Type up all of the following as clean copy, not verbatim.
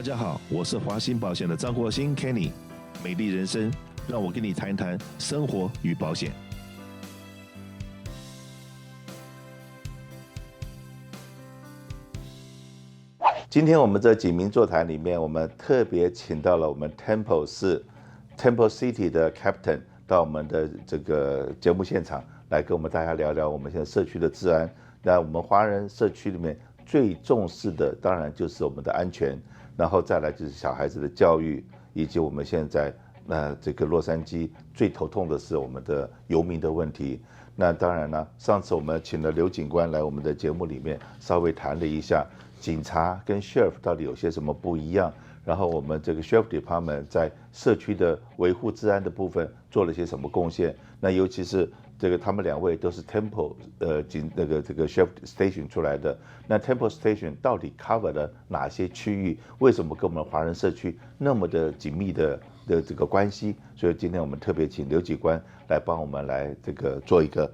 大家好，我是华兴保险的张国兴 Kenny， 美丽人生，让我跟你谈一谈生活与保险。今天我们这几名座谈里面，我们特别请到了我们 Temple City 的 Captain 到我们的这个节目现场来跟我们大家聊聊我们现在社区的治安。那我们华人社区里面最重视的当然就是我们的安全，然后再来就是小孩子的教育，以及我们现在这个洛杉矶最头痛的是我们的游民的问题。那当然了，上次我们请了刘警官来我们的节目里面稍微谈了一下警察跟 sheriff 到底有些什么不一样，然后我们这个 sheriff department 在社区的维护治安的部分做了些什么贡献。那尤其是这个他们两位都是 Temple 这个 sheriff station 出来的。那 Temple station 到底 cover 了哪些区域？为什么跟我们华人社区那么的紧密的这个关系？所以今天我们特别请刘警官来帮我们来这个做一个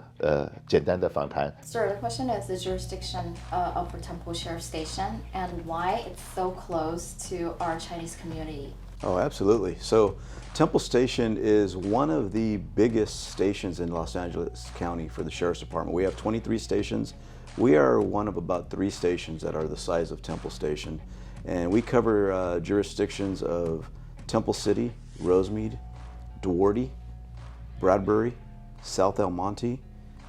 简单的访谈。Sir, the question is the jurisdiction of the Temple Sheriff Station and why it's so close to our Chinese community. Oh, absolutely. So Temple Station is one of the biggest stations in Los Angeles County for the Sheriff's Department. We have 23 stations. We are one of about 3 stations that are the size of Temple Station. And we cover jurisdictions of Temple City, Rosemead, Duarte, Bradbury, South El Monte,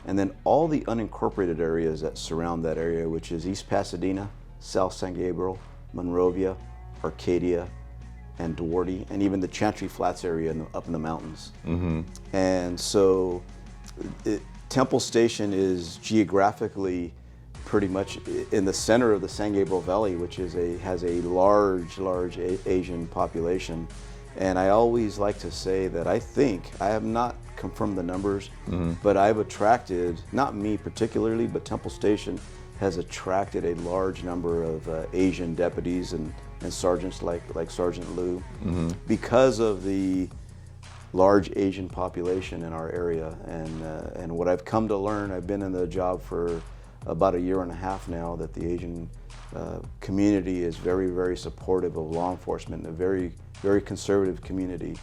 and then all the unincorporated areas that surround that area, which is East Pasadena, South San Gabriel, Monrovia, Arcadia, and Duarte, and even the Chantry Flats area up in the mountains. Mm-hmm. And so Temple Station is geographically pretty much in the center of the San Gabriel Valley, which has a large Asian population. And I always like to say that I have not confirmed the numbers, but I've attracted, not me particularly, but Temple Station has attracted a large number of Asian deputies and sergeants like Sergeant Liu, because of the large Asian population in our area. And what I've come to learn, I've been in the job for about a year and a half now, that the Asian community is very, very supportive of law enforcement, a very, very conservative community.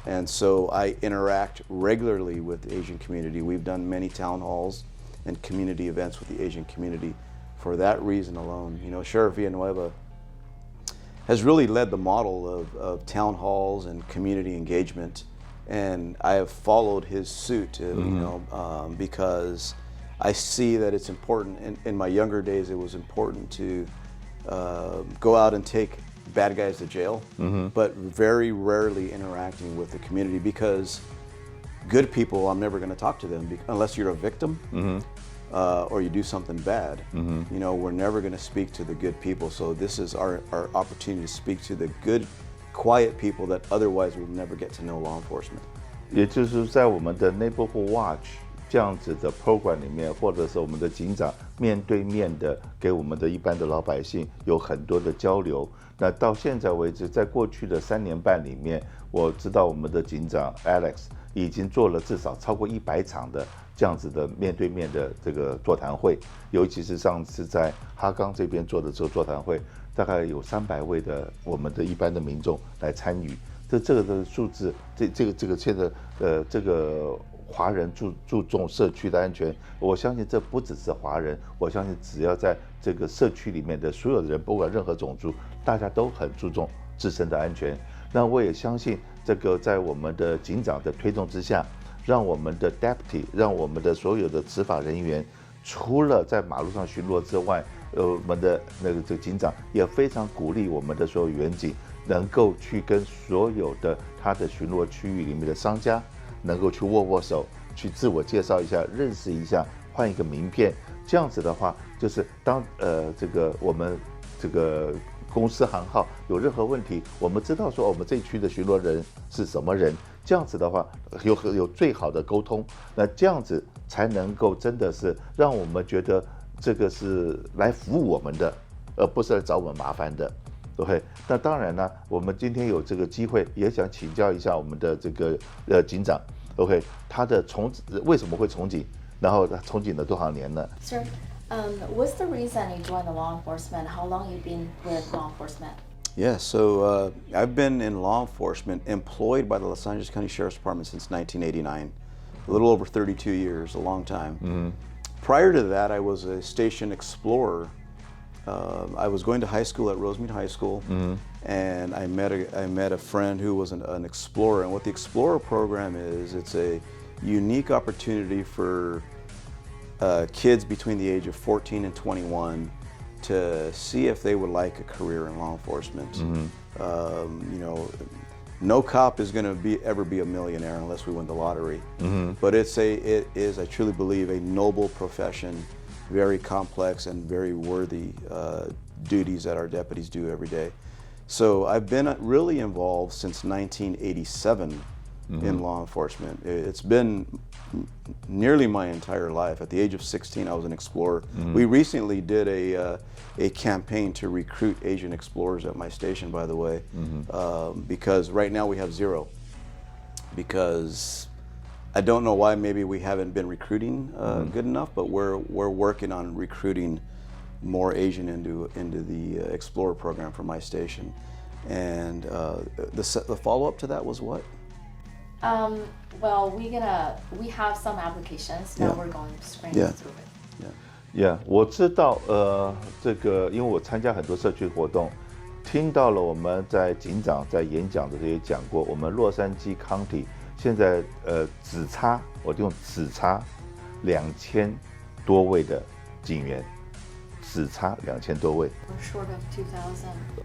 And so I interact regularly with the Asian community. We've done many town halls and community events with the Asian community. For that reason alone, Sheriff Villanueva has really led the model of town halls and community engagement, and I have followed his suit, because I see that it's important. In my younger days, it was important to go out and take bad guys to jail, but very rarely interacting with the community, because good people, I'm never going to talk to them unless you're a victim or you do something bad. We're never going to speak to the good people. So this is our opportunity to speak to the good, quiet people that otherwise will never get to know law enforcement. 也就是在我们的 Neighborhood Watch 这样子的 program 里面，或者是我们的警长面对面的给我们的一般的老百姓有很多的交流。那到现在为止，在过去的3年半里面，我知道我们的警长 Alex 已经做了至少超过100场的这样子的面对面的这个座谈会，尤其是上次在哈冈这边做的这个座谈会，大概有300位的我们的一般的民众来参与。这个的数字，这个现在这个华人注重社区的安全，我相信这不只是华人，我相信只要在这个社区里面的所有的人，不管任何种族，大家都很注重自身的安全。那我也相信这个在我们的警长的推动之下，让我们的 deputy， 让我们的所有的执法人员，除了在马路上巡逻之外，我们的这个警长也非常鼓励我们的所有员警能够去跟所有的他的巡逻区域里面的商家能够去握手，去自我介绍一下，认识一下，换一个名片。这样子的话，就是当这个我们这个公司行号有任何问题，我们知道说我们这一区的巡逻人是什么人，这样子的话有最好的沟通，那这样子才能够真的是让我们觉得这个是来服务我们的，而不是来找我们麻烦的。OK， 那当然呢，我们今天有这个机会，也想请教一下我们的这个警长 ，OK， 他的为什么会从警，然后他从警了多少年呢？ Sir, What's the reason you joined the law enforcement? How long you been with law enforcement? Yeah, so I've been in law enforcement, employed by the Los Angeles County Sheriff's Department since 1989, a little over 32 years, a long time. Mm-hmm. Prior to that, I was a station explorer. I was going to high school at Rosemead High School, mm-hmm. and I met a friend who was an explorer. And what the Explorer program is, it's a unique opportunity for kids between the age of 14 and 21 to see if they would like a career in law enforcement. Mm-hmm. You know, no cop is going to ever be a millionaire unless we win the lottery. Mm-hmm. But it is, I truly believe, a noble profession, very complex and very worthy duties that our deputies do every day. So I've been really involved since 1987 mm-hmm. in law enforcement. It's been nearly my entire life. At the age of 16, I was an explorer. Mm-hmm. We recently did a campaign to recruit Asian explorers at my station, by the way, mm-hmm. Because right now we have 0. Because I don't know why, maybe we haven't been recruiting mm-hmm. good enough, but we're working on recruiting more Asian into the Explorer program for my station. And the follow-up to that was what? Well, we have some applications. Now we're going to screen through it. Yeah, 我知道，这个，因为我参加很多社区活动，听到了我们在警长在演讲的时候也讲过，我们洛杉矶 County 现在只差2000多位的警员，只差2000多位。We're short of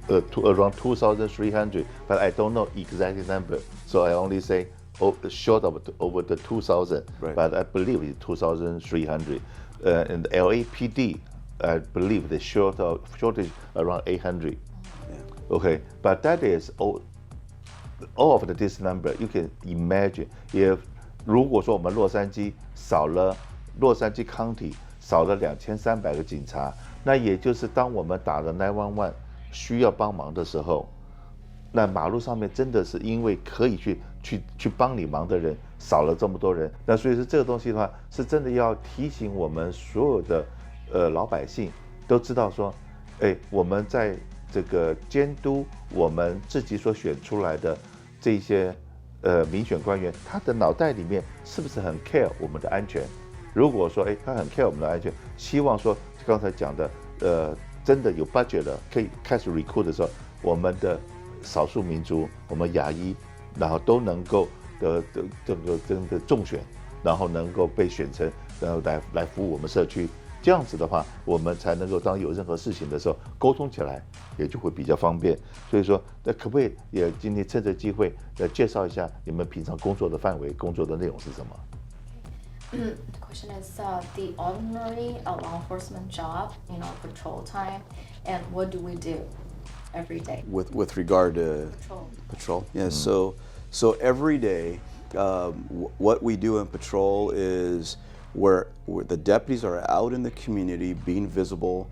2000. Around 2,300, but I don't know exact number, so I only say short of over the 2,000, right. But I believe it's 2,300. And the LAPD, I believe the shortage around 800. Yeah. Okay, but that is all of this number. You can imagine if 如果说我们洛杉矶 County 少了2300个警察，那也就是当我们打了911需要帮忙的时候，那马路上面真的是因为可以去帮你忙的人少了这么多人，那所以说这个东西的话，是真的要提醒我们所有的老百姓都知道说，我们在这个监督我们自己所选出来的这些民选官员，他的脑袋里面是不是很 care 我们的安全？如果说他很 care 我们的安全，希望说刚才讲的真的有 budget 了，可以开始 recruit 的时候，我们的少数民族，我们亚裔，然后都能够这个真的中选，然后能够被选成，然后来服务我们社区。这样子的话，我们才能够当有任何事情的时候沟通起来，也就会比较方便。所以说，那可不可以也今天趁着机会来介绍一下你们平常工作的范围、工作的内容是什么？ The question is the ordinary law enforcement job in our patrol time, and what do we do every day? With regard to patrol? Yeah. Mm-hmm. So every day, what we do in patrol is where the deputies are out in the community, being visible,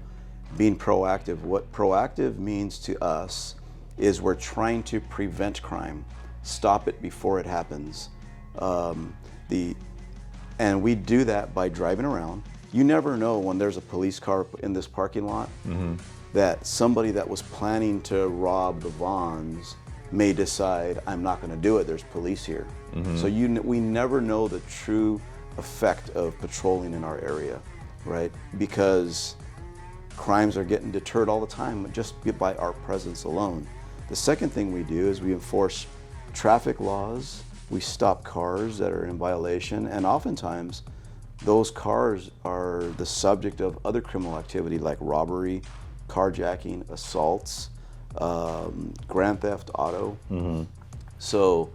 being proactive. What proactive means to us is we're trying to prevent crime, stop it before it happens. And we do that by driving around. You never know when there's a police car in this parking lot mm-hmm. that somebody that was planning to rob the Vons may decide, I'm not going to do it, there's police here. Mm-hmm. So we never know the true effect of patrolling in our area, right? Because crimes are getting deterred all the time just by our presence alone. The second thing we do is we enforce traffic laws. We stop cars that are in violation, and oftentimes those cars are the subject of other criminal activity like robbery, carjacking, assaults, grand theft auto. Mm-hmm. So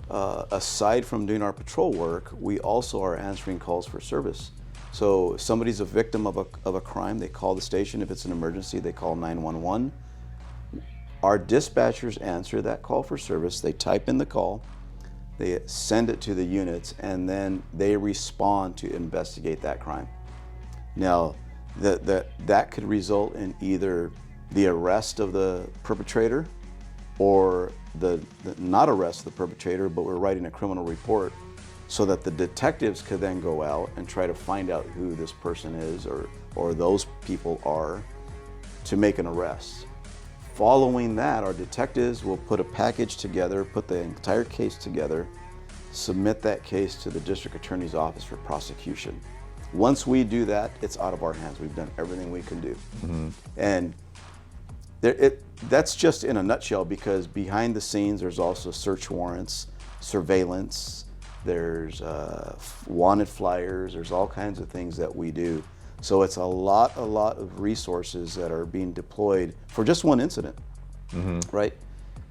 aside from doing our patrol work, we also are answering calls for service. So if somebody's a victim of a crime, they call the station. If it's an emergency, they call 911. Our dispatchers answer that call for service. They type in the call. They send it to the units, and then they respond to investigate that crime. Now, that could result in either the arrest of the perpetrator or the not arrest of the perpetrator, but we're writing a criminal report so that the detectives could then go out and try to find out who this person is or those people are to make an arrest. Following that, our detectives will put a package together, put the entire case together, submit that case to the district attorney's office for prosecution. Once we do that, it's out of our hands. We've done everything we can do. And that's just in a nutshell, because behind the scenes, there's also search warrants, surveillance, there's wanted flyers, there's all kinds of things that we do. So it's a lot of resources that are being deployed for just one incident, right?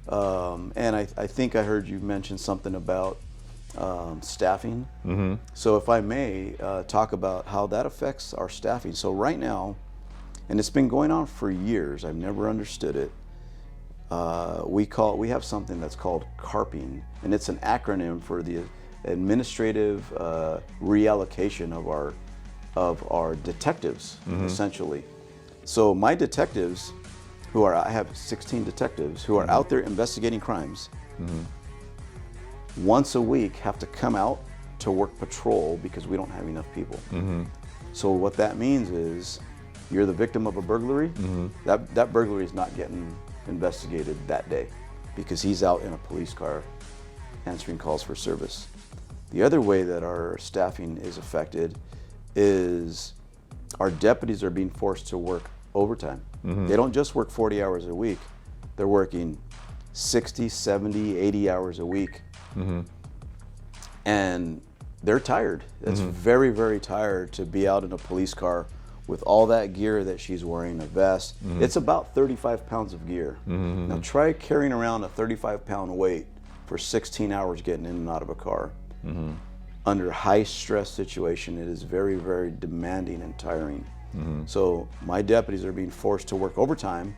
And I think I heard you mention something about staffing. So if I may talk about how that affects our staffing. So right now, and it's been going on for years, I've never understood it. We have something that's called CARPing, and it's an acronym for the administrative reallocation of our detectives, essentially. So my detectives, I have 16 detectives who are out there investigating crimes, once a week have to come out to work patrol because we don't have enough people. So what that means is, you're the victim of a burglary, that burglary is not getting investigated that day because he's out in a police car answering calls for service. The other way that our staffing is affected is our deputies are being forced to work overtime. They don't just work 40 hours a week, they're working 60, 70, 80 hours a week. And they're tired. It's very, very tired to be out in a police car with all that gear that she's wearing, a vest. It's about 35 pounds of gear. Now try carrying around a 35-pound weight for 16 hours getting in and out of a car. Under high stress situation, it is very, very demanding and tiring. So my deputies are being forced to work overtime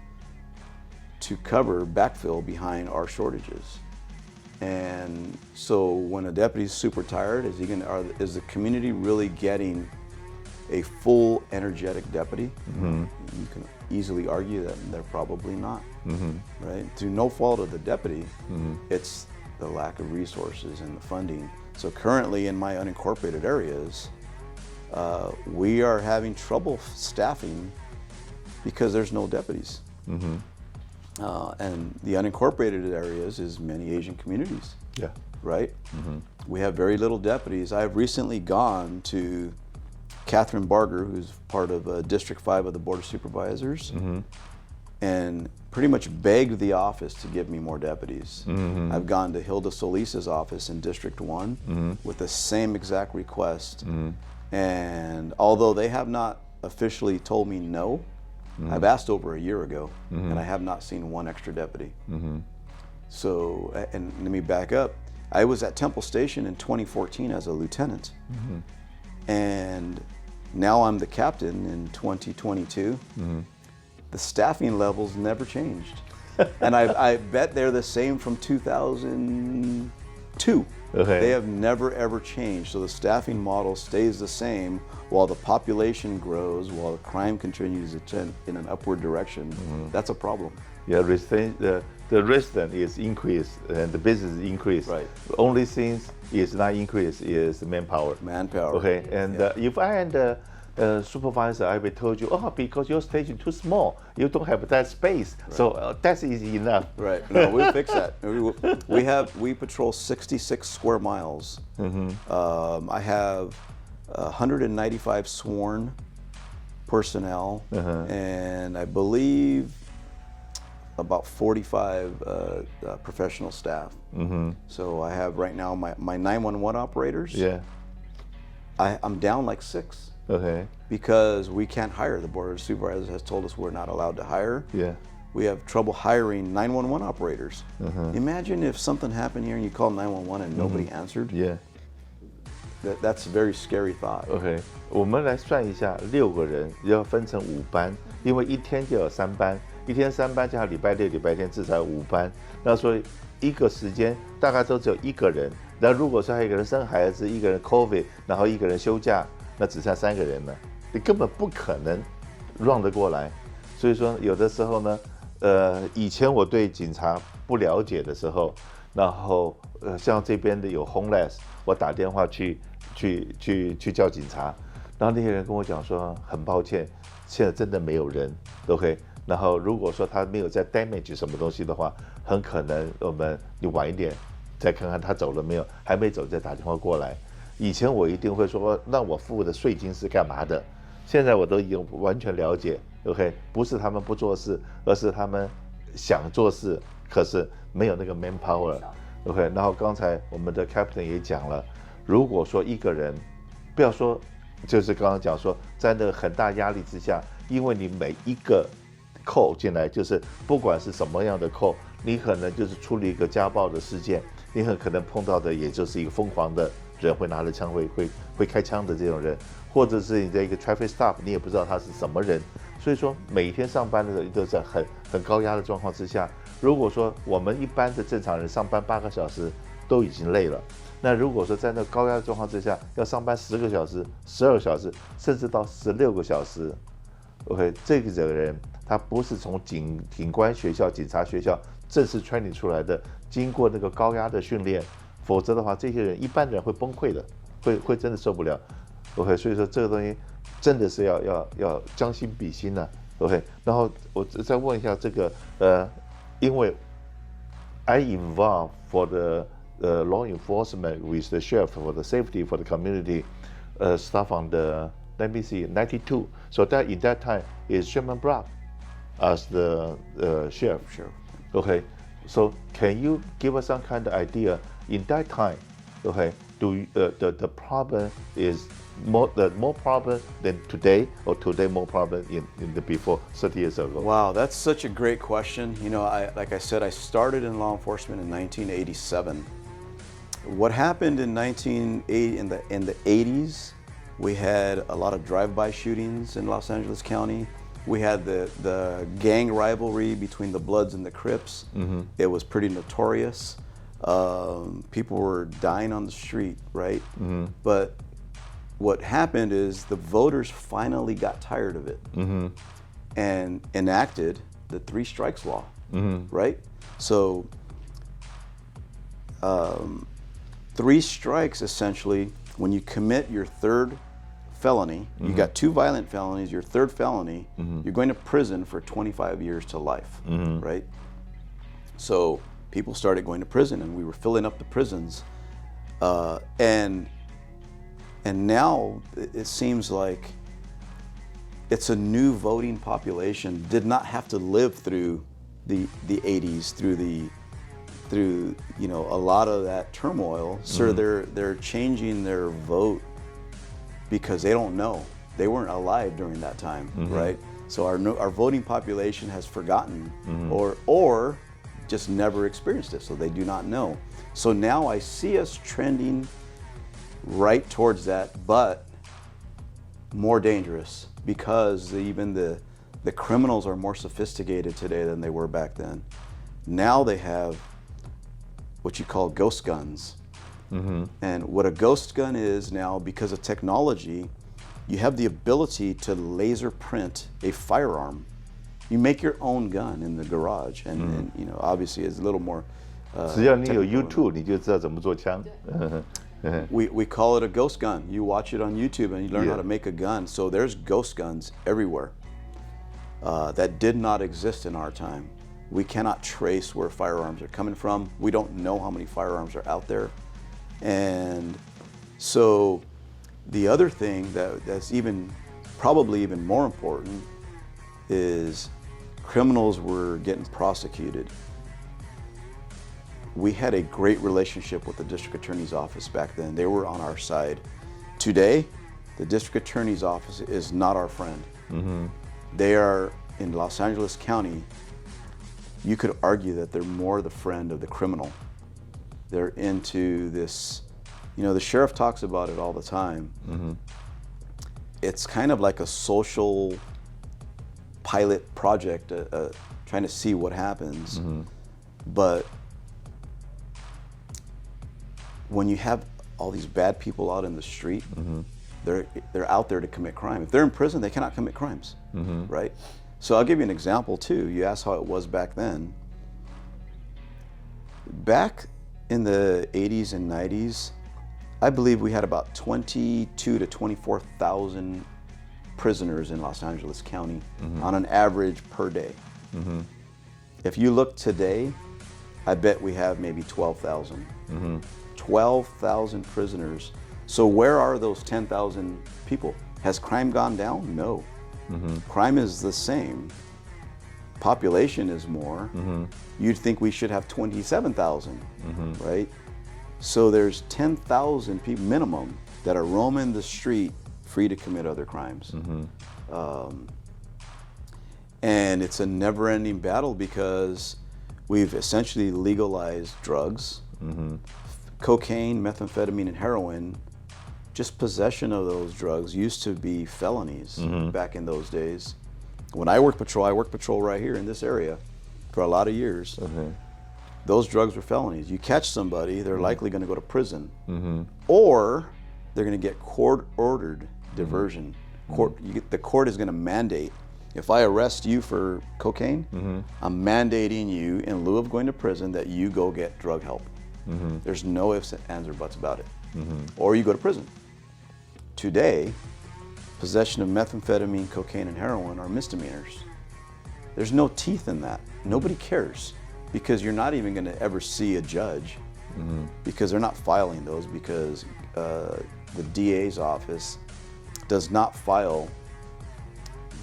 to backfill behind our shortages. And so when a deputy's super tired, is the community really getting a full energetic deputy? You can easily argue that they're probably not, right? Through no fault of the deputy, it's the lack of resources and the funding. So currently in my unincorporated areas, we are having trouble staffing because there's no deputies. And the unincorporated areas is many Asian communities, right? We have very little deputies. I've recently gone to Catherine Barger, who's part of District 5 of the Board of Supervisors, and pretty much begged the office to give me more deputies. I've gone to Hilda Solis's office in District 1 with the same exact request. And although they have not officially told me no, I've asked over a year ago, and I have not seen one extra deputy. So, and let me back up. I was at Temple Station in 2014 as a lieutenant. And now I'm the captain in 2022. The staffing levels never changed. And I bet they're the same from 2002. They have never ever changed. So the staffing model stays the same while the population grows, while the crime continues in an upward direction. That's a problem. Yeah, the resident is increased and the business is increased. Right. The only thing is not increased is manpower. Okay, and if I am the supervisor, I will told you, because your station too small, you don't have that space. So that's easy enough. Right. No, we'll fix that. We patrol 66 square miles. I have 195 sworn personnel, and I believe about 45 professional staff. So I have right now my 911 operators. I'm down like 6. Because we can't hire. The Board of Supervisors has told us we're not allowed to hire. We have trouble hiring 911 operators. Imagine if something happened here and you call 911 and nobody answered. That's a very scary thought. 我们来算一下，6个人要分成5班，因为一天就有3班，一天3班加上礼拜六、礼拜天至少有5班。那所以一个时间大概都只有1个人。然后如果说还有一个人生孩子，一个人 COVID， 然后一个人休假。那只剩3个人了，你根本不可能 run 得过来。所以说，有的时候呢，以前我对警察不了解的时候，然后像这边的有 homeless， 我打电话去叫警察，然后那些人跟我讲说很抱歉，现在真的没有人 ，OK。然后如果说他没有在 damage 什么东西的话，很可能你晚一点再看看他走了没有，还没走再打电话过来。以前我一定会说，那我付的税金是干嘛的？现在我都已经完全了解 ，OK， 不是他们不做事，而是他们想做事，可是没有那个 manpower，OK。然后刚才我们的 Captain 也讲了，如果说一个人，不要说，就是刚刚讲说，在那个很大压力之下，因为你每一个扣进来，就是不管是什么样的扣，你可能就是处理一个家暴的事件，你很可能碰到的也就是一个疯狂的人，会拿着枪会开枪的这种人，或者是你在一个 traffic stop， 你也不知道他是什么人。所以说每天上班的时候都在很高压的状况之下，如果说我们一般的正常人上班8个小时都已经累了，那如果说在那高压的状况之下要上班10个小时、12个小时，甚至到16个小时 ，OK， 这个人他不是从警官学校、警察学校正式 training 出来的，经过那个高压的训练，否则的话，这些人一般人会崩溃的，会真的受不了。OK， 所以说这个东西真的是要将心比心的。OK， 然后我再问一下这个因为 I involved for the law enforcement with the sheriff for the safety for the community stuff on the let me see 92. So that in that time is Sherman Brock as the sheriff. Sure. Okay, so can you give us some kind of idea in that time? Okay, the problem is more problem than today, or today more problem in the before 30 years ago? Wow, that's such a great question. You know, like I said, I started in law enforcement in 1987. What happened in the 80s? We had a lot of drive-by shootings in Los Angeles County. We had the gang rivalry between the Bloods and the Crips. Mm-hmm. It was pretty notorious. People were dying on the street, right? Mm-hmm. But what happened is the voters finally got tired of it, mm-hmm. and enacted the 3 strikes law, mm-hmm. right? So 3 strikes essentially, when you commit your 3rd felony, mm-hmm. you got 2 violent felonies, your 3rd felony, mm-hmm. you're going to prison for 25 years to life, mm-hmm. right? So people started going to prison, and we were filling up the prisons, and now it seems like it's a new voting population. Did not have to live through the 80s, through you know, a lot of that turmoil. So mm-hmm. they're changing their vote because they don't know. They weren't alive during that time, mm-hmm. right? So our voting population has forgotten, mm-hmm. or just never experienced it, so they do not know. So now I see us trending right towards that, but more dangerous, because even the criminals are more sophisticated today than they were back then. Now they have what you call ghost guns. Mm-hmm. And what a ghost gun is now, because of technology, you have the ability to laser print a firearm. You make your own gun in the garage, and you know, obviously it's a little more 只要你有 YouTube 你就知道怎么做枪。 We call it a ghost gun. You watch it on YouTube and you learn how to make a gun. So there's ghost guns everywhere that did not exist in our time. We cannot trace where firearms are coming from. We don't know how many firearms are out there. And so the other thing that's probably even more important is criminals were getting prosecuted. We had a great relationship with the district attorney's office back then. They were on our side. Today, the district attorney's office is not our friend. Mm-hmm. They are, in Los Angeles County, you could argue that they're more the friend of the criminal. They're into this, you know, the sheriff talks about it all the time. Mm-hmm. It's kind of like a social pilot project, trying to see what happens. Mm-hmm. But when you have all these bad people out in the street, mm-hmm. they're out there to commit crime. If they're in prison, they cannot commit crimes, mm-hmm. right? So I'll give you an example too. You asked how it was back then. Back in the 80s and 90s, I believe we had about 22 to 24,000 prisoners in Los Angeles County on an average per day. If you look today, I bet we have maybe 12,000. 12,000 prisoners. So where are those 10,000 people? Has crime gone down? No. Crime is the same. Population is more. You'd think we should have 27,000, right? So there's 10,000 people minimum that are roaming the street free to commit other crimes. And it's a never-ending battle because we've essentially legalized drugs. Cocaine, methamphetamine, and heroin, just possession of those drugs used to be felonies back in those days. When I worked patrol right here in this area for a lot of years. Those drugs were felonies. You catch somebody, they're likely going to go to prison, or they're going to get court-ordered diversion. The court is going to mandate. If I arrest you for cocaine, I'm mandating you, in lieu of going to prison, that you go get drug help. There's no ifs, ands, or buts about it. Or you go to prison. Today, possession of methamphetamine, cocaine, and heroin are misdemeanors. There's no teeth in that. Nobody cares because you're not even going to ever see a judge because they're not filing those because the DA's office does not file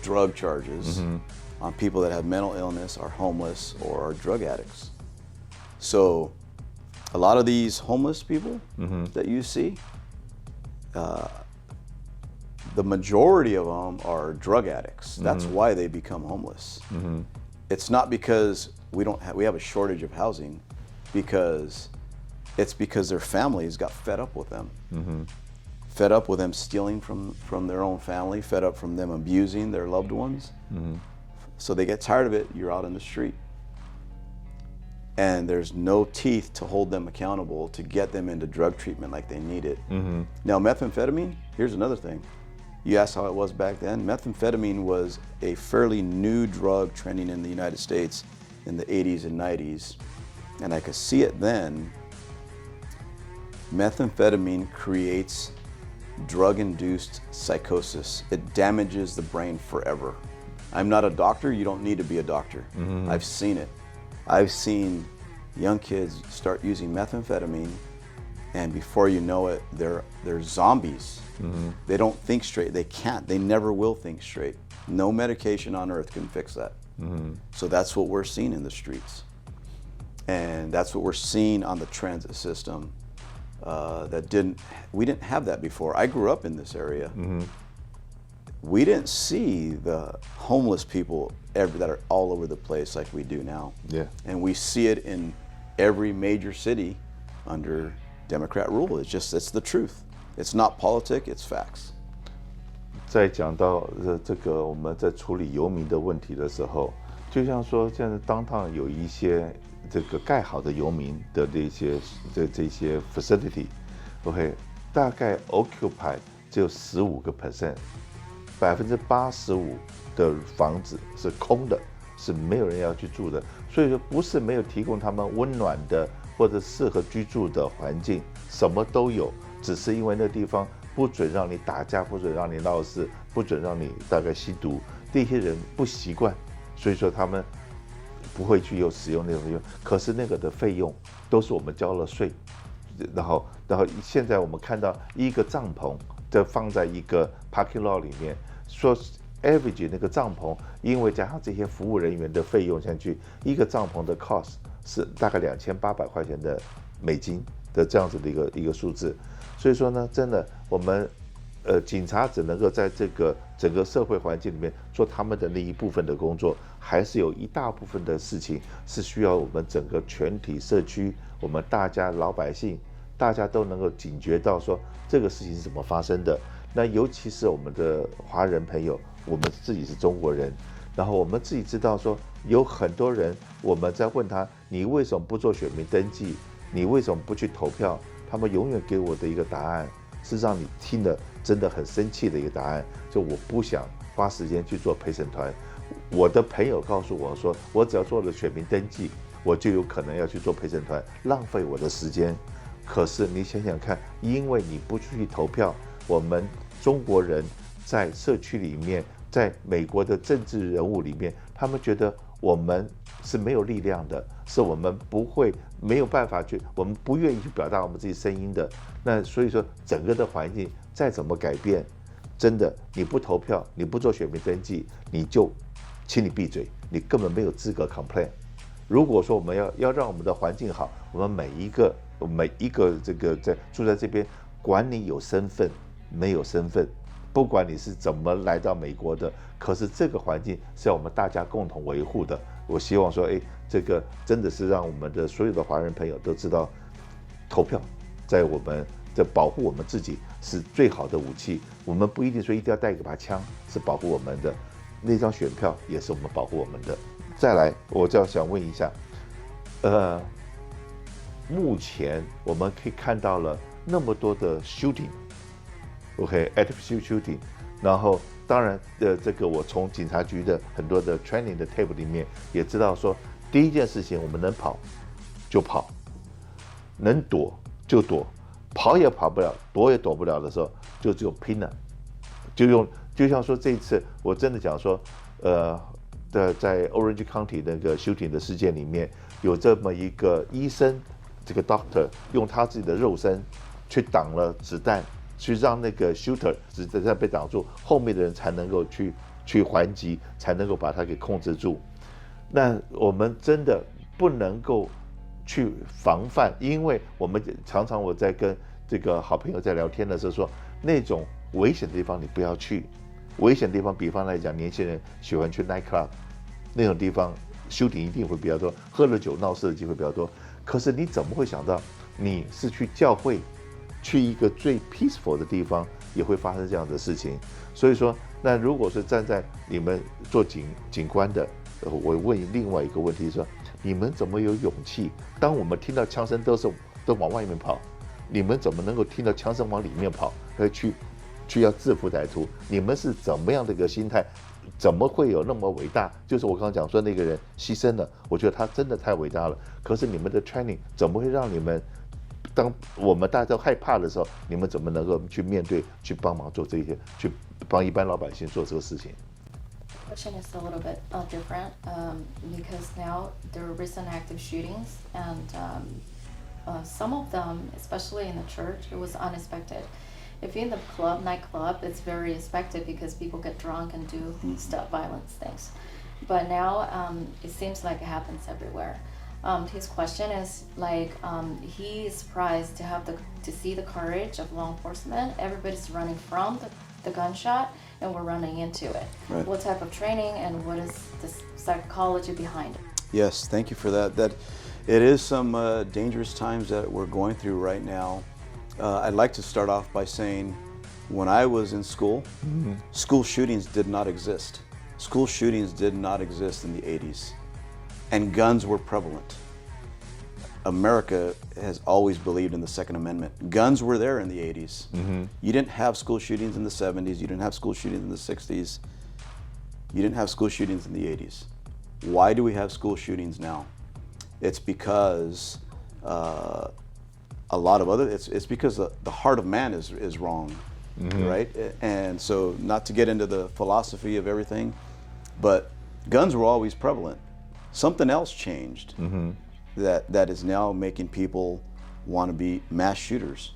drug charges on people that have mental illness, are homeless, or are drug addicts. So a lot of these homeless people that you see, the majority of them are drug addicts. That's why they become homeless. It's not because we have a shortage of housing, because their families got fed up with them. Fed up with them stealing from their own family, fed up from them abusing their loved ones. So they get tired of it, you're out in the street. And there's no teeth to hold them accountable to get them into drug treatment like they need it. Now methamphetamine, here's another thing. You asked how it was back then. Methamphetamine was a fairly new drug trending in the United States in the 80s and 90s. And I could see it then. Methamphetamine creates drug-induced psychosis. It damages the brain forever. I'm not a doctor, you don't need to be a doctor. I've seen it. I've seen young kids start using methamphetamine, and before you know it, they're zombies. They don't think straight. They can't. They never will think straight. No medication on earth can fix that. So that's what we're seeing in the streets. And that's what we're seeing on the transit system. We didn't have that before. I grew up in this area. We didn't see the homeless people that are all over the place like we do now. And we see it in every major city under Democrat rule. It's the truth. It's not politics, it's facts. 在讲到这个我们在处理游民的问题的时候，就像说现在downtown有一些这个盖好的游民的这些 facility，OK， 大概 occupy 只有15%，85%的房子是空的，是没有人要去住的。所以说不是没有提供他们温暖的或者适合居住的环境，什么都有，只是因为那地方不准让你打架，不准让你闹事，不准让你大概吸毒，这些人不习惯，所以说他们不会去使用那种费用。可是那个的费用都是我们交了税，然后现在我们看到一个帐篷就放在一个 parking lot 里面，说 average 那个帐篷，因为加上这些服务人员的费用下去，一个帐篷的 cost 是大概2800块钱的美金的这样子的一个数字。所以说呢，真的我们警察只能够在这个整个社会环境里面做他们的那一部分的工作，还是有一大部分的事情是需要我们整个全体社区，我们大家老百姓，大家都能够警觉到说这个事情是怎么发生的。那尤其是我们的华人朋友，我们自己是中国人，然后我们自己知道说有很多人，我们在问他，你为什么不做选民登记？你为什么不去投票？他们永远给我的一个答案是让你听了真的很生气的一个答案，就我不想花时间去做陪审团。我的朋友告诉我说，我只要做了选民登记，我就有可能要去做陪审团，浪费我的时间。可是你想想看，因为你不去投票，我们中国人在社区里面，在美国的政治人物里面，他们觉得我们是没有力量的，是我们没有办法去，我们不愿意去表达我们自己声音的。那所以说，整个的环境再怎么改变，真的你不投票，你不做选民登记，你就请你闭嘴，你根本没有资格 complain。如果说我们要让我们的环境好，我们每一个这个住在这边，管你有身份没有身份，不管你是怎么来到美国的，可是这个环境是要我们大家共同维护的。我希望说，这个真的是让我们的所有的华人朋友都知道，投票在我们的保护我们自己是最好的武器。我们不一定说一定要带一把枪是保护我们的，那张选票也是我们保护我们的。再来，我就要想问一下，目前我们可以看到了那么多的 shooting，active shooting， 然后当然这个我从警察局的很多的 training 的 tape 里面也知道说，第一件事情我们能跑就跑，能躲就躲，跑也跑不了，躲也躲不了的时候，就只有拼了，就像说这一次我真的讲说，在 Orange County 那个 shooting 的事件里面，有这么一个医生，这个 doctor 用他自己的肉身去挡了子弹，去让那个 shooter 子弹被挡住，后面的人才能够去还击，才能够把他给控制住。那我们真的不能够去防范，因为我们常常我在跟这个好朋友在聊天的时候说，那种危险的地方你不要去。危险的地方，比方来讲，年轻人喜欢去 night club 那种地方，shooting一定会比较多，喝了酒闹事的机会比较多。可是你怎么会想到，你是去教会，去一个最 peaceful 的地方，也会发生这样的事情？所以说，那如果是站在你们做警官的，我问另外一个问题说，你们怎么有勇气？当我们听到枪声都往外面跑，你们怎么能够听到枪声往里面跑，而去要制服歹徒？你们是怎么样的一个心态？怎么会有那么伟大？就是我刚刚讲说那个人牺牲了，我觉得他真的太伟大了。可是你们的 training 怎么会让你们，当我们大家都害怕的时候，你们怎么能够去面对、去帮忙做这些，去帮一般老百姓做这个事情Question is a little bit different because now there are recent active shootings and some of them, especially in the church, it was unexpected. If you're in the nightclub, it's very expected because people get drunk and do stuff, violent things. But now it seems like it happens everywhere. His question is like he is surprised to see the courage of law enforcement. Everybody's running from the gunshot, and we're running into it. Right. What type of training and what is the psychology behind it? Yes, thank you for that. That it is some dangerous times that we're going through right now. I'd like to start off by saying, when I was in school, school shootings did not exist. School shootings did not exist in the 80s, and guns were prevalent. America has always believed in the Second Amendment. Guns were there in the 80s. You didn't have school shootings in the 70s. You didn't have school shootings in the 60s. You didn't have school shootings in the 80s. Why do we have school shootings now? It's because a lot of other, it's because the heart of man is wrong, right? And so, not to get into the philosophy of everything, but guns were always prevalent. Something else changed that is now making people want to be mass shooters.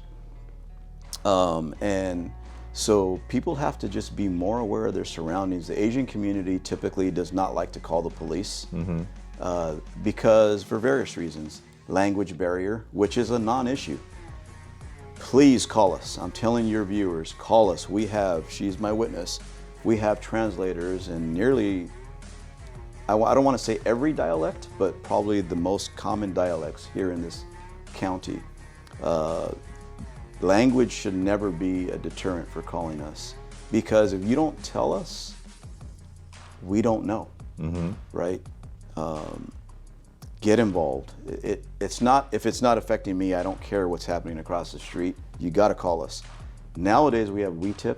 And so people have to just be more aware of their surroundings. The Asian community typically does not like to call the police because for various reasons. Language barrier, which is a non-issue. Please call us. I'm telling your viewers, call us. She's my witness, we have translators in nearly, I don't want to say every dialect, but probably the most common dialects here in this county. Language should never be a deterrent for calling us, because if you don't tell us, we don't know, right? Get involved. It's not, if it's not affecting me, I don't care what's happening across the street. You got to call us. Nowadays we have WeTip.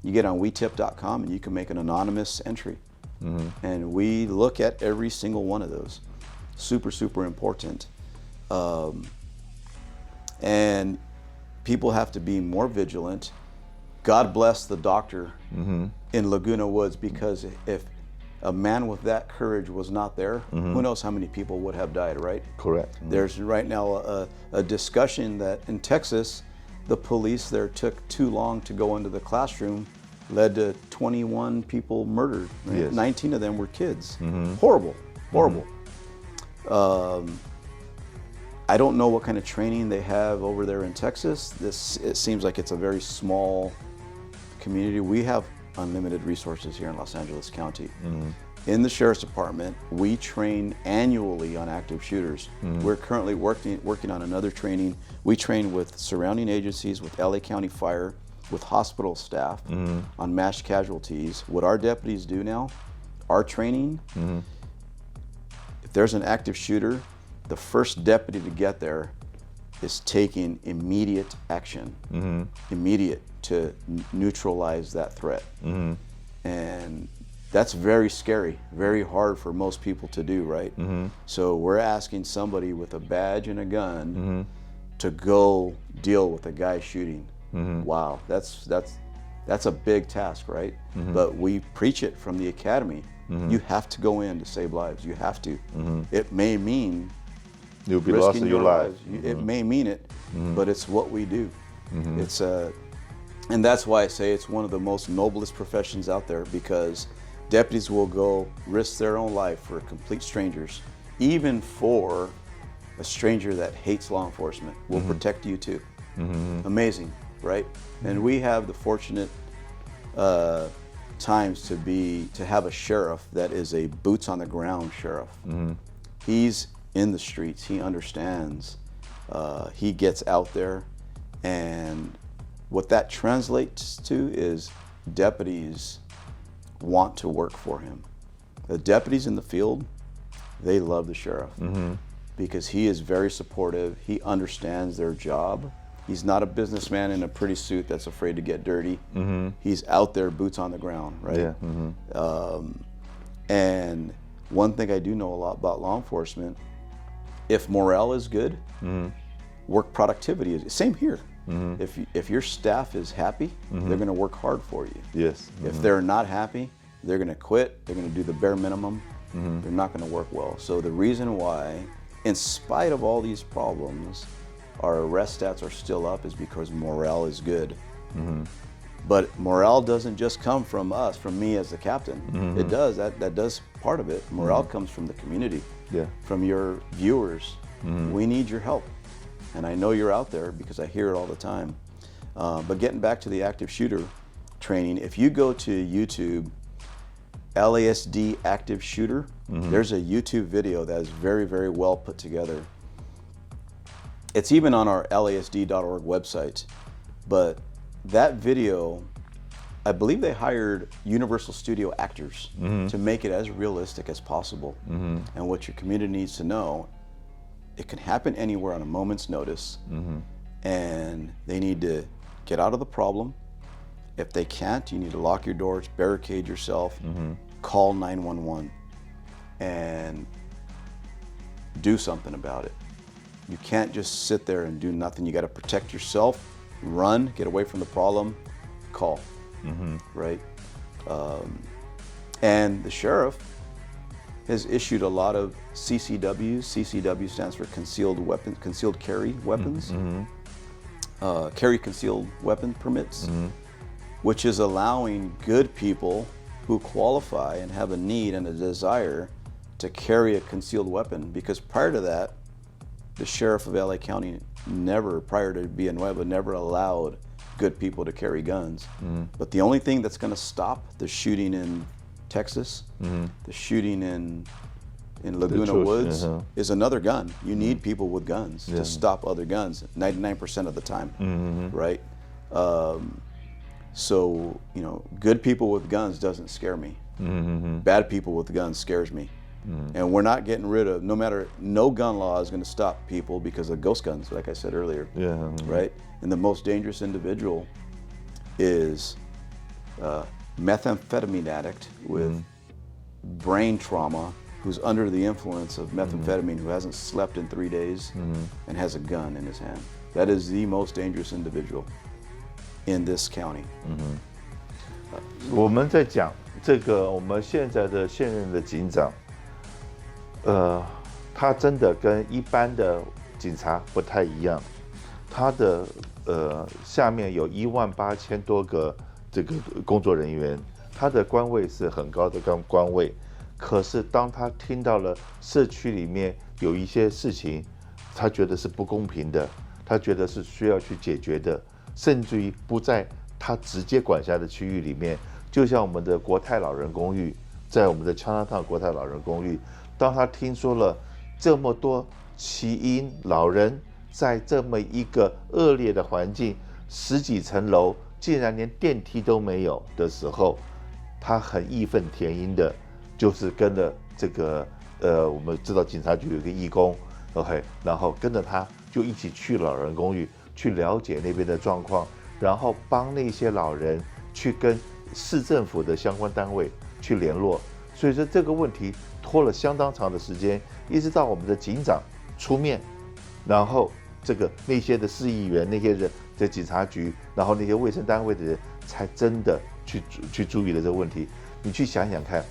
You get on WeTip.com and you can make an anonymous entry. And we look at every single one of those. super, super important. And people have to be more vigilant. God bless the doctor in Laguna Woods, because if a man with that courage was not there, who knows how many people would have died, right? Correct. There's right now a discussion that in Texas, the police there took too long to go into the classroom, led to 21 people murdered. Right? Yes. 19 of them were kids. Horrible, horrible. I don't know what kind of training they have over there in Texas. It seems like it's a very small community. We have unlimited resources here in Los Angeles County. In the Sheriff's Department, we train annually on active shooters. We're currently working on another training. We train with surrounding agencies, with LA County Fire, with hospital staff on mass casualties. What our deputies do now, our training, if there's an active shooter, the first deputy to get there is taking immediate action, immediate to neutralize that threat. And that's very scary, very hard for most people to do, right? So we're asking somebody with a badge and a gun to go deal with a guy shooting. Wow, that's a big task, right? But we preach it from the academy. You have to go in to save lives. You have to. It may mean You'll be lost in your life. It may mean it, but it's what we do. It's and that's why I say it's one of the most noblest professions out there, because deputies will go risk their own life for complete strangers, even for a stranger that hates law enforcement, will protect you too. Amazing, right? And we have the fortunate times to have a sheriff that is a boots on the ground sheriff. He's in the streets, he understands, he gets out there, and what that translates to is deputies want to work for him. The deputies in the field, they love the sheriff because he is very supportive, he understands their job. He's not a businessman in a pretty suit that's afraid to get dirty. He's out there, boots on the ground, right? Yeah. And one thing I do know a lot about law enforcement, if morale is good, work productivity is, same here. If your staff is happy, they're gonna work hard for you. Yes. If they're not happy, they're gonna quit, they're gonna do the bare minimum, they're not gonna work well. So the reason why, in spite of all these problems, our arrest stats are still up is because morale is good. But morale doesn't just come from us, from me as the captain. It does, that does part of it. Morale comes from the community, from your viewers. We need your help. And I know you're out there because I hear it all the time. But getting back to the active shooter training, if you go to YouTube, LASD active shooter, there's a YouTube video that is very, very well put together. It's even on our LASD.org website. But that video, I believe they hired Universal Studio actors to make it as realistic as possible. And what your community needs to know, it can happen anywhere on a moment's notice, and they need to get out of the problem. If they can't, you need to lock your doors, barricade yourself, call 911, and do something about it. You can't just sit there and do nothing. You got to protect yourself, run, get away from the problem, call, right? And the sheriff has issued a lot of CCWs. CCW stands for concealed carry weapons, carry concealed weapon permits, which is allowing good people who qualify and have a need and a desire to carry a concealed weapon. Because prior to that, the sheriff of LA County prior to Villanueva, never allowed good people to carry guns. But the only thing that's going to stop the shooting in Texas, the shooting in Laguna Woods is another gun. You need people with guns to stop other guns 99% of the time, right? So, you know, good people with guns doesn't scare me. Bad people with guns scares me. And we're not getting rid of, no gun law is going to stop people because of ghost guns, like I said earlier, right? And the most dangerous individual is methamphetamine addict with brain trauma who's under the influence of methamphetamine, who hasn't slept in 3 days, and has a gun in his hand. That is the most dangerous individual in this county. 我们在讲这个，我们现在的现任的警长，他真的跟一般的警察不太一样，他的下面有18000多个这个工作人员，他的官位是很高的官位，可是当他听到了社区里面有一些事情，他觉得是不公平的，他觉得是需要去解决的，甚至于不在他直接管辖的区域里面，就像我们的国泰老人公寓，在我们的Chinatown国泰老人公寓，当他听说了这么多耆英老人在这么一个恶劣的环境，10几层楼竟然连电梯都没有的时候，他很义愤填膺的，就是跟了这个我们知道警察局有一个义工 ，OK， 然后跟着他就一起去老人公寓去了解那边的状况，然后帮那些老人去跟市政府的相关单位去联络。所以说这个问题拖了相当长的时间，一直到我们的警长出面，然后这个那些的市议员、那些人在警察局，然后那些卫生单位的人，才真的去注意了这个问题。你去想想看，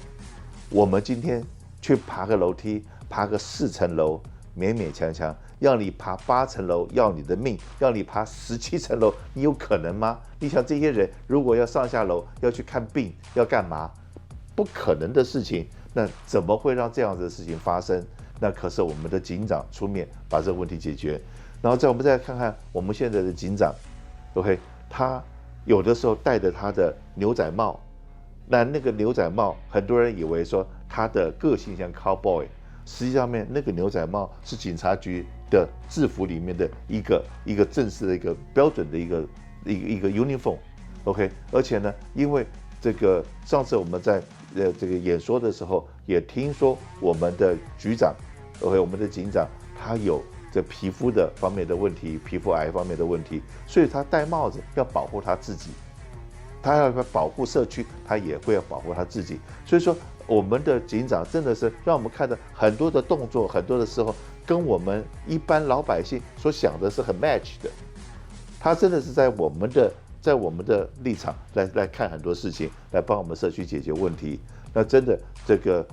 我们今天去爬个楼梯，爬个4层楼，勉勉强强，要你爬8层楼，要你的命，要你爬17层楼，你有可能吗？你想这些人如果要上下楼，要去看病，要干嘛？不可能的事情，那怎么会让这样子的事情发生？那可是我们的警长出面把这个问题解决。然后我们再看看我们现在的警长 ，OK， 他有的时候戴着他的牛仔帽，那个牛仔帽，很多人以为说他的个性像 cowboy， 实际上面那个牛仔帽是警察局的制服里面的一个正式的一个标准的一个 uniform，OK， 而且呢，因为这个上次我们在这个演说的时候，也听说我们的局长 ，OK， 我们的警长他有这皮肤的方面的问题，皮肤癌方面的问题，所以他戴帽子要保护他自己，他要保护社区，他也会要保护他自己。所以说，我们的警长真的是让我们看到很多的动作，很多的时候跟我们一般老百姓所想的是很 match 的。他真的是在我们的立场来看很多事情，来帮我们社区解决问题。那真的这个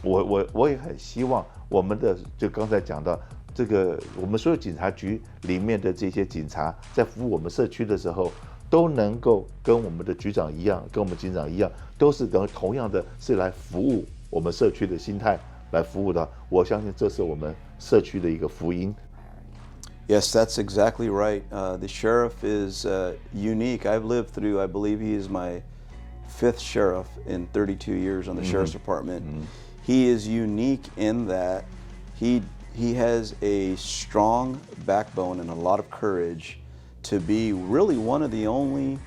我也很希望我们的就刚才讲到这个，我们所有警察局里面的这些警察在服务我们社区的时候，都能够跟我们的局长一样，跟我们警长一样，都是同样的是来服务我们社区的心态来服务的。我相信这是我们社区的一个福音。Yes, that's exactly right. The sheriff is unique. I've lived through, I believe he is my 5th sheriff in 32 years on the sheriff's department. He is unique in that he has a strong backbone and a lot of courage to be really one of the only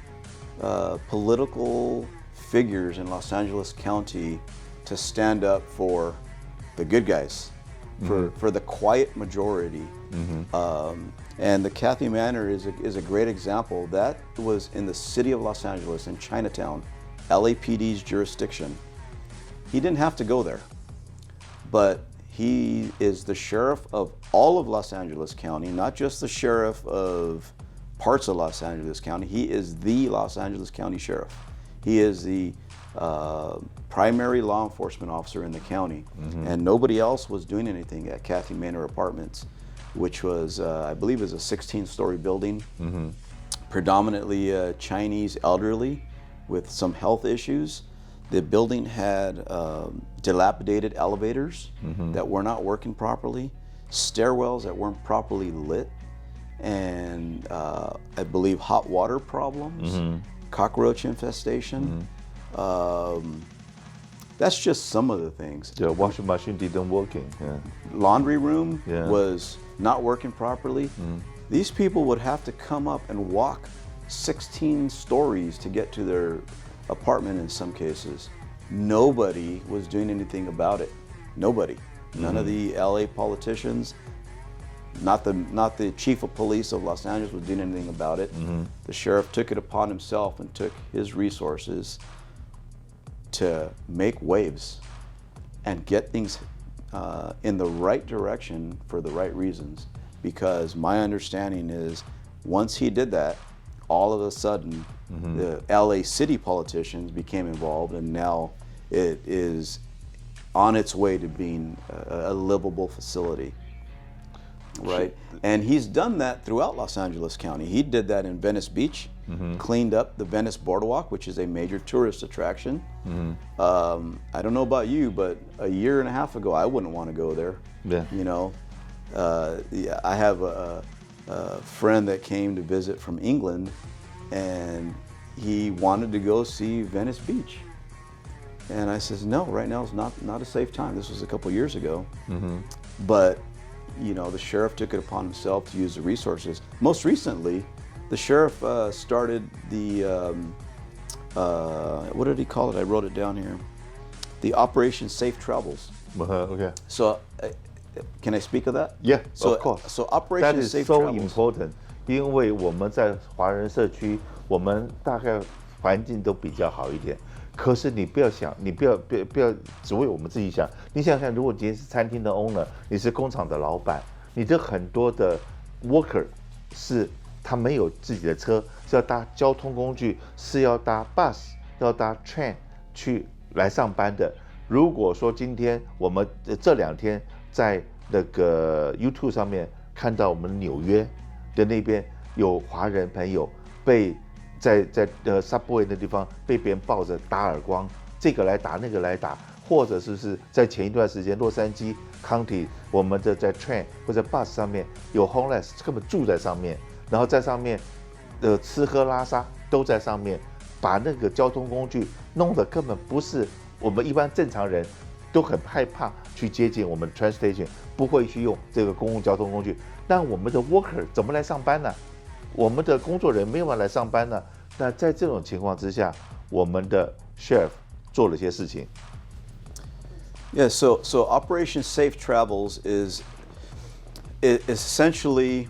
political figures in Los Angeles County to stand up for the good guys, for the quiet majority. And the Kathy Manor is a great example. That was in the city of Los Angeles, in Chinatown, LAPD's jurisdiction. He didn't have to go there, but he is the sheriff of all of Los Angeles County, not just the sheriff of parts of Los Angeles County. He is the Los Angeles County Sheriff. He is the primary law enforcement officer in the county, and nobody else was doing anything at Kathy Manor Apartments, which was, I believe, is a 16-story building, predominantly Chinese elderly with some health issues. The building had dilapidated elevators that were not working properly, stairwells that weren't properly lit, and I believe hot water problems, cockroach infestation. That's just some of the things. The washing machine didn't working. Yeah. Laundry room was not working properly. These people would have to come up and walk 16 stories to get to their apartment in some cases. Nobody was doing anything about it. Nobody. None of the LA politicians, not the chief of police of Los Angeles was doing anything about it. The sheriff took it upon himself and took his resources to make waves and get things in the right direction for the right reasons. Because my understanding is once he did that, all of a sudden the LA city politicians became involved, and now it is on its way to being a livable facility. Right? And he's done that throughout Los Angeles County. He did that in Venice Beach, cleaned up the Venice Boardwalk, which is a major tourist attraction. I don't know about you, but a year and a half ago, I wouldn't want to go there. Yeah. You know, I have a friend that came to visit from England, and he wanted to go see Venice Beach. And I says, no, right now is not a safe time. This was a couple years ago. But you know, the sheriff took it upon himself to use the resources. Most recently, the sheriff started the, what did he call it? I wrote it down here. The Operation Safe Travels. Okay. So, can I speak of that? Yeah, so, of course. So That Operation is Safe so Travels. important. 因为我们在华人社区，我们大概环境都比较好一点。可是你不要想，你不要只为我们自己想。你想想，如果你今天是餐厅的 owner， 你是工厂的老板，你的很多的 worker 是他没有自己的车，是要搭交通工具，是要搭 bus， 要搭 train 去来上班的。如果说今天我们这2天在那个 YouTube 上面看到我们纽约的那边有华人朋友被在subway 的地方被别人抱着打耳光，这个来打那个来打，或者是在前一段时间洛杉矶 County 我们的在 train 或者 bus 上面有 homeless 根本住在上面，然后在上面吃喝拉撒都在上面，把那个交通工具弄得根本不是我们一般正常人都很害怕去接近我们 train station， 不会去用这个公共交通工具。那我们的 worker 怎么来上班呢？我们的工作人没有办法来上班呢？那在这种情况之下，我们的 sheriff 做了些事情。Yeah, so Operation Safe Travels is essentially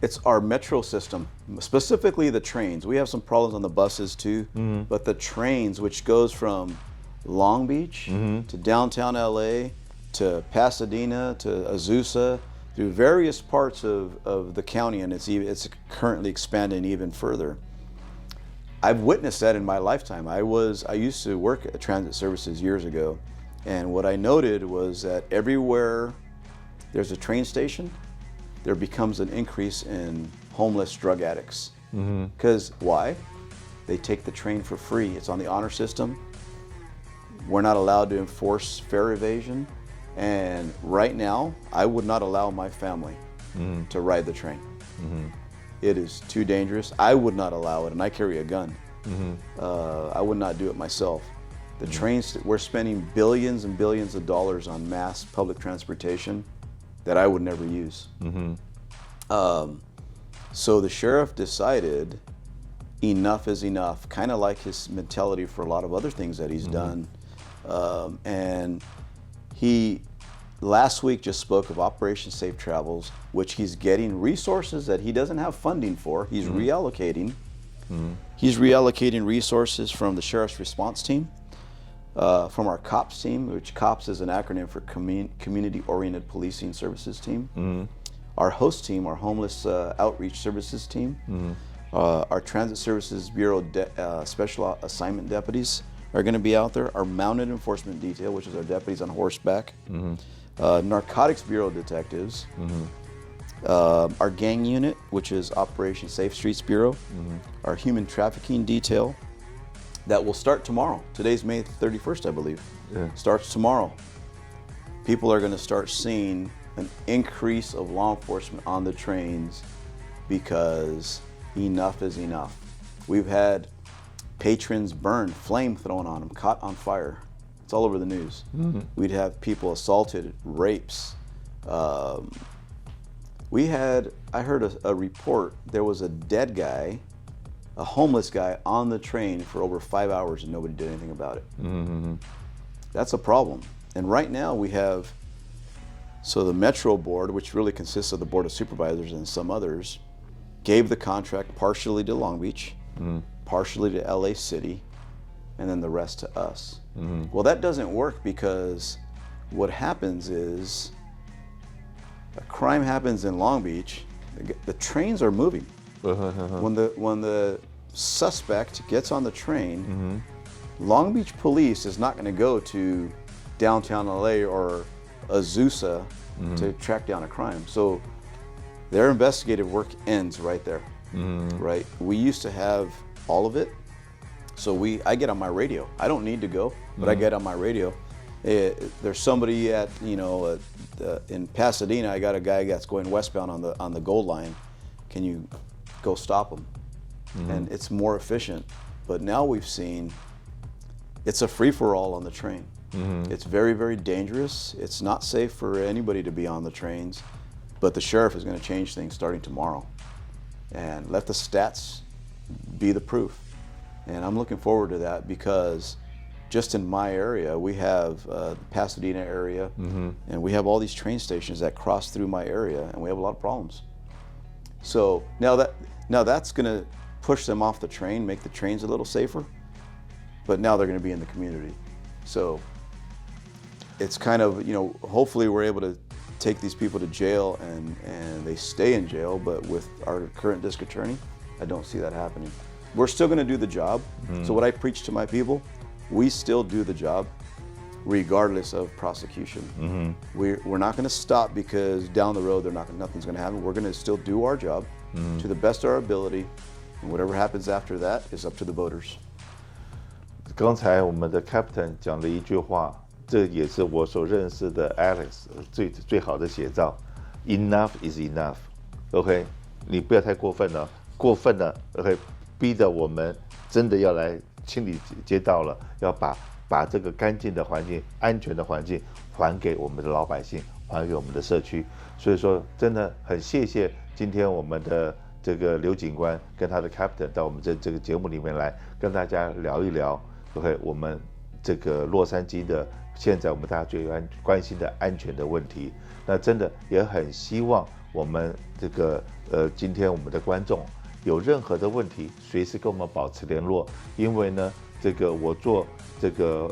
it's our metro system, specifically the trains. We have some problems on the buses too, but the trains, which goes from Long Beach to downtown LA to Pasadena to Azusa, through various parts of the county, and it's currently expanding even further. I've witnessed that in my lifetime. I used to work at transit services years ago, and what I noted was that everywhere there's a train station, there becomes an increase in homeless drug addicts. Because why? They take the train for free. It's on the honor system. We're not allowed to enforce fare evasion. And right now, I would not allow my family to ride the train. It is too dangerous. I would not allow it, and I carry a gun. I would not do it myself. The trains, we're spending billions and billions of dollars on mass public transportation that I would never use. So the sheriff decided enough is enough, kind of like his mentality for a lot of other things that he's done. And he last week just spoke of Operation Safe Travels, which he's getting resources that he doesn't have funding for. He's reallocating. He's reallocating resources from the Sheriff's Response Team, from our COPS team, which COPS is an acronym for Community-Oriented Policing Services Team. Our host team, our Homeless Outreach Services Team, our Transit Services Bureau Special Assignment Deputies are going to be out there. Our Mounted Enforcement Detail, which is our deputies on horseback. Narcotics Bureau detectives. Our gang unit, which is Operation Safe Streets Bureau. Our Human Trafficking Detail. That will start tomorrow. Today's May 31st, I believe. Starts tomorrow. People are going to start seeing an increase of law enforcement on the trains because enough is enough. We've had patrons burned, flame thrown on them, caught on fire. It's all over the news. We'd have people assaulted, rapes. I heard a report, there was a dead guy, a homeless guy on the train for over 5 hours and nobody did anything about it. That's a problem. And right now we have, so the Metro Board, which really consists of the Board of Supervisors and some others, gave the contract partially to Long Beach, partially to LA City, and then the rest to us. Well, that doesn't work because what happens is a crime happens in Long Beach, the trains are moving. When the suspect gets on the train, Long Beach police is not going to go to downtown LA or Azusa to track down a crime. So their investigative work ends right there, right? We used to have all of it. So I get on my radio. I don't need to go, but I get on my radio. There's somebody at, in Pasadena, I got a guy that's going westbound on the Gold Line. Can you go stop him? And it's more efficient. But now we've seen it's a free-for-all on the train. It's very, very dangerous. It's not safe for anybody to be on the trains, but the sheriff is going to change things starting tomorrow and let the stats be the proof. And I'm looking forward to that because just in my area, we have the Pasadena area, and we have all these train stations that cross through my area, and we have a lot of problems. So now that's going to push them off the train, make the trains a little safer, but now they're going to be in the community. So it's kind of, hopefully we're able to take these people to jail and they stay in jail, but with our current district attorney, I don't see that happening. We're still going to do the job. So what I preach to my people, we still do the job regardless of prosecution. We're not going to stop because down the road nothing's going to happen. We're going to still do our job to the best of our ability, and whatever happens after that is up to the voters. 刚才我们的 Captain 讲了一句话，这也是我所认识的 Alex 最好的写照。Enough is enough. OK， 你不要太过分了，过分了 OK， 逼着我们真的要来清理街道了，要把这个干净的环境、安全的环境还给我们的老百姓，还给我们的社区。所以说，真的很谢谢今天我们的这个刘警官跟他的 Captain 到我们这个节目里面来跟大家聊一聊。OK， 我们这个洛杉矶的现在我们大家最关心的安全的问题，那真的也很希望我们这个今天我们的观众有任何的问题，随时跟我们保持联络，因为呢，这个我做这个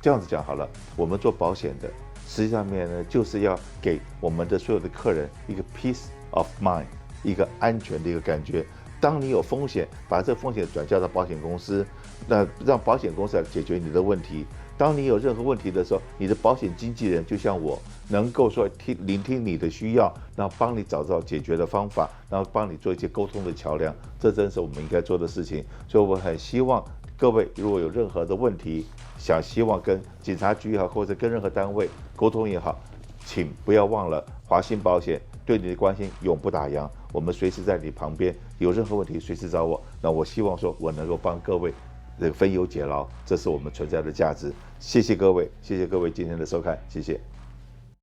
这样子讲好了，我们做保险的，实际上面呢就是要给我们的所有的客人一个 peace of mind， 一个安全的一个感觉。当你有风险，把这个风险转交到保险公司，那让保险公司来解决你的问题。当你有任何问题的时候，你的保险经纪人就像我，能够说聆听你的需要，然后帮你找到解决的方法，然后帮你做一些沟通的桥梁。这真是我们应该做的事情。所以我很希望各位如果有任何的问题，希望跟警察局也好，或者跟任何单位沟通也好，请不要忘了华兴保险对你的关心永不打烊。我们随时在你旁边，有任何问题随时找我。那我希望说我能够帮各位分忧解劳，这是我们存在的价值。谢谢各位，谢谢各位今天的收看，谢谢。